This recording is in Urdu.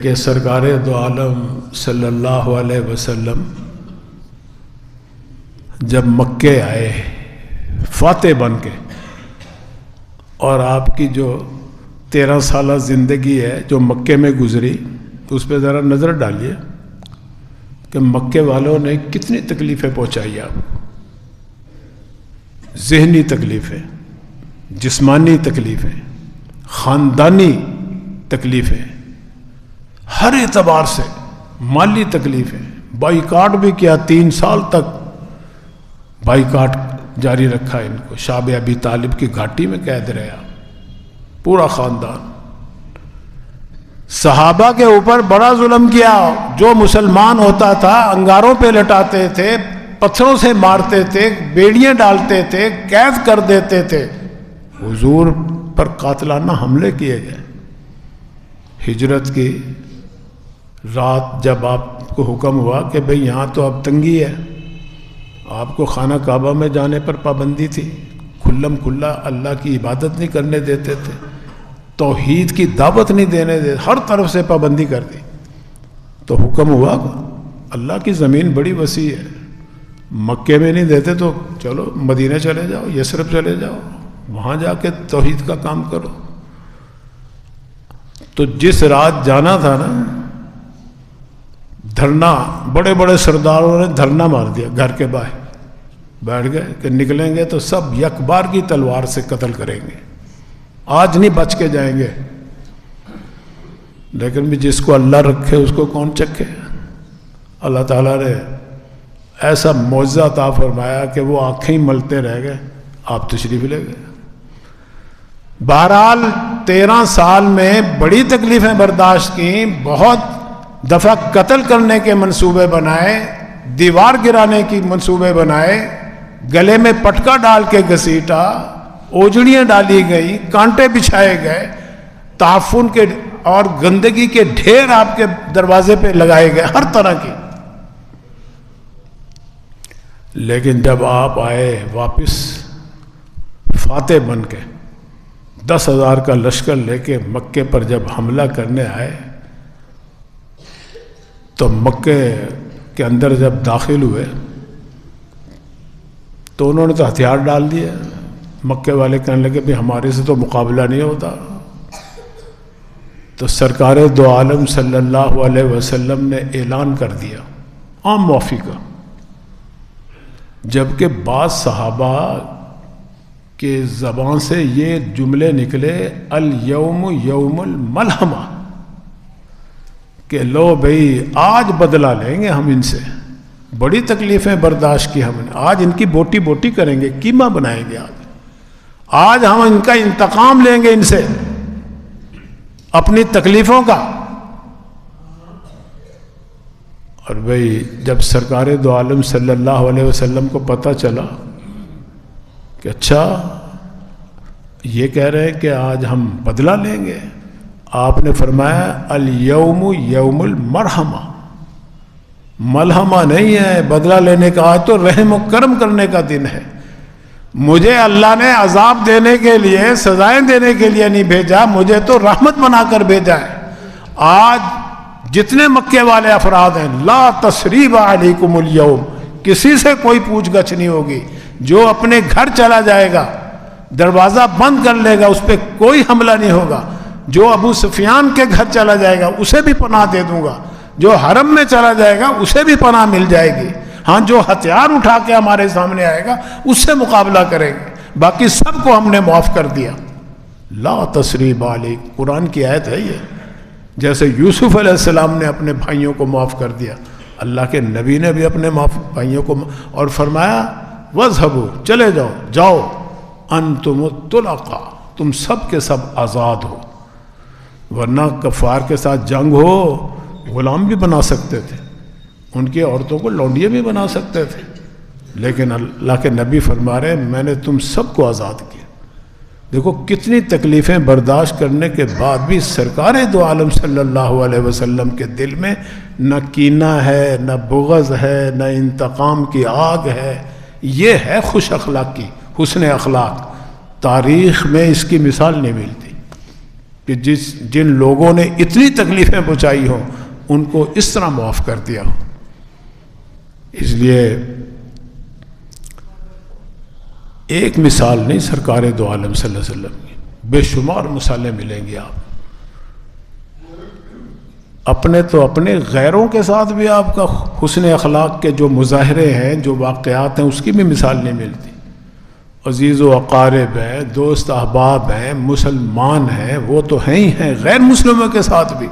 کہ سرکار دو عالم صلی اللہ علیہ وسلم جب مکے آئے فاتح بن کے، اور آپ کی جو 13 سالہ زندگی ہے جو مکے میں گزری، اس پہ ذرا نظر ڈالیے کہ مکے والوں نے کتنی تکلیفیں پہنچائی آپ کو، ذہنی تکلیفیں، جسمانی تکلیفیں، خاندانی تکلیفیں، ہر اعتبار سے مالی تکلیفیں، بائیکاٹ بھی کیا، 3 سال تک بائیکاٹ جاری رکھا ان کو، شعب ابی طالب کی گھاٹی میں قید رہا پورا خاندان۔ صحابہ کے اوپر بڑا ظلم کیا، جو مسلمان ہوتا تھا انگاروں پہ لٹاتے تھے، پتھروں سے مارتے تھے، بیڑیاں ڈالتے تھے، قید کر دیتے تھے۔ حضور پر قاتلانہ حملے کیے گئے۔ ہجرت کی رات جب آپ کو حکم ہوا کہ بھئی یہاں تو اب تنگی ہے، آپ کو خانہ کعبہ میں جانے پر پابندی تھی، کھلم کھلا اللہ کی عبادت نہیں کرنے دیتے تھے، توحید کی دعوت نہیں دینے دیتے، ہر طرف سے پابندی کر دی، تو حکم ہوا اللہ کی زمین بڑی وسیع ہے، مکے میں نہیں دیتے تو چلو مدینہ چلے جاؤ، یثرب چلے جاؤ، وہاں جا کے توحید کا کام کرو۔ تو جس رات جانا تھا نا، دھرنا، بڑے بڑے سرداروں نے دھرنا مار دیا، گھر کے باہر بیٹھ گئے کہ نکلیں گے تو سب یک بار کی تلوار سے قتل کریں گے، آج نہیں بچ کے جائیں گے۔ لیکن بھی جس کو اللہ رکھے اس کو کون چکھے۔ اللہ تعالیٰ نے ایسا معجزہ عطا فرمایا کہ وہ آنکھیں ہی ملتے رہ گئے، آپ تشریف لے گئے۔ بہرحال 13 سال میں بڑی تکلیفیں برداشت کی، بہت دفعہ قتل کرنے کے منصوبے بنائے، دیوار گرانے کی منصوبے بنائے، گلے میں پٹکا ڈال کے گھسیٹا، اوجڑیاں ڈالی گئی، کانٹے بچھائے گئے، تعفن کے اور گندگی کے ڈھیر آپ کے دروازے پہ لگائے گئے، ہر طرح کی۔ لیکن جب آپ آئے واپس فاتح بن کے، 10,000 کا لشکر لے کے مکے پر جب حملہ کرنے آئے، تو مکے کے اندر جب داخل ہوئے تو انہوں نے تو ہتھیار ڈال دیے۔ مکے والے کہنے لگے بھی ہمارے سے تو مقابلہ نہیں ہوتا۔ تو سرکار دو عالم صلی اللہ علیہ وسلم نے اعلان کر دیا عام معافی کا، جبکہ بعض صحابہ کے زبان سے یہ جملے نکلے الیوم یوم الملحمہ، کہ لو بھئی آج بدلہ لیں گے ہم ان سے، بڑی تکلیفیں برداشت کی ہم نے، آج ان کی بوٹی بوٹی کریں گے، قیمہ بنائیں گے، آج ہم ان کا انتقام لیں گے ان سے اپنی تکلیفوں کا۔ اور بھئی جب سرکار دو عالم صلی اللہ علیہ وسلم کو پتہ چلا کہ اچھا یہ کہہ رہے ہیں کہ آج ہم بدلہ لیں گے، آپ نے فرمایا الیوم یوم المرحمہ، ملحمہ نہیں ہے بدلہ لینے کا، آج تو رحم و کرم کرنے کا دن ہے۔ مجھے اللہ نے عذاب دینے کے لیے، سزائیں دینے کے لیے نہیں بھیجا، مجھے تو رحمت بنا کر بھیجا ہے۔ آج جتنے مکے والے افراد ہیں، لا تثریب علیکم الیوم، کسی سے کوئی پوچھ گچھ نہیں ہوگی، جو اپنے گھر چلا جائے گا، دروازہ بند کر لے گا، اس پہ کوئی حملہ نہیں ہوگا۔ جو ابو سفیان کے گھر چلا جائے گا اسے بھی پناہ دے دوں گا، جو حرم میں چلا جائے گا اسے بھی پناہ مل جائے گی، ہاں جو ہتھیار اٹھا کے ہمارے سامنے آئے گا اس سے مقابلہ کریں گے، باقی سب کو ہم نے معاف کر دیا۔ لا تثریب علیکم، قرآن کی آیت ہے یہ، جیسے یوسف علیہ السلام نے اپنے بھائیوں کو معاف کر دیا، اللہ کے نبی نے بھی اپنے بھائیوں کو، اور فرمایا وَاذْهَبُوا، چلے جاؤ، جاؤ، أَنْتُمُ الطُّلَقَاء، تم سب کے سب آزاد ہو۔ ورنہ کفار کے ساتھ جنگ ہو، غلام بھی بنا سکتے تھے، ان کی عورتوں کو لونڈیے بھی بنا سکتے تھے، لیکن اللہ کے نبی فرما رہے ہیں میں نے تم سب کو آزاد کیا۔ دیکھو کتنی تکلیفیں برداشت کرنے کے بعد بھی سرکار دو عالم صلی اللہ علیہ وسلم کے دل میں نہ کینہ ہے، نہ بغض ہے، نہ انتقام کی آگ ہے۔ یہ ہے خوش اخلاقی، حسن اخلاق، تاریخ میں اس کی مثال نہیں ملتی۔ کہ جن لوگوں نے اتنی تکلیفیں پہنچائی ہوں ان کو اس طرح معاف کر دیا ہو. اس لیے ایک مثال نہیں سرکار دو عالم صلی اللہ علیہ وسلم کی، بے شمار مثالیں ملیں گی. آپ اپنے تو اپنے، غیروں کے ساتھ بھی آپ کا حسن اخلاق کے جو مظاہرے ہیں، جو واقعات ہیں، اس کی بھی مثال نہیں ملتی. عزیز و اقارب ہیں، دوست احباب ہیں، مسلمان ہیں، وہ تو ہیں ہی ہیں، غیر مسلموں کے ساتھ بھی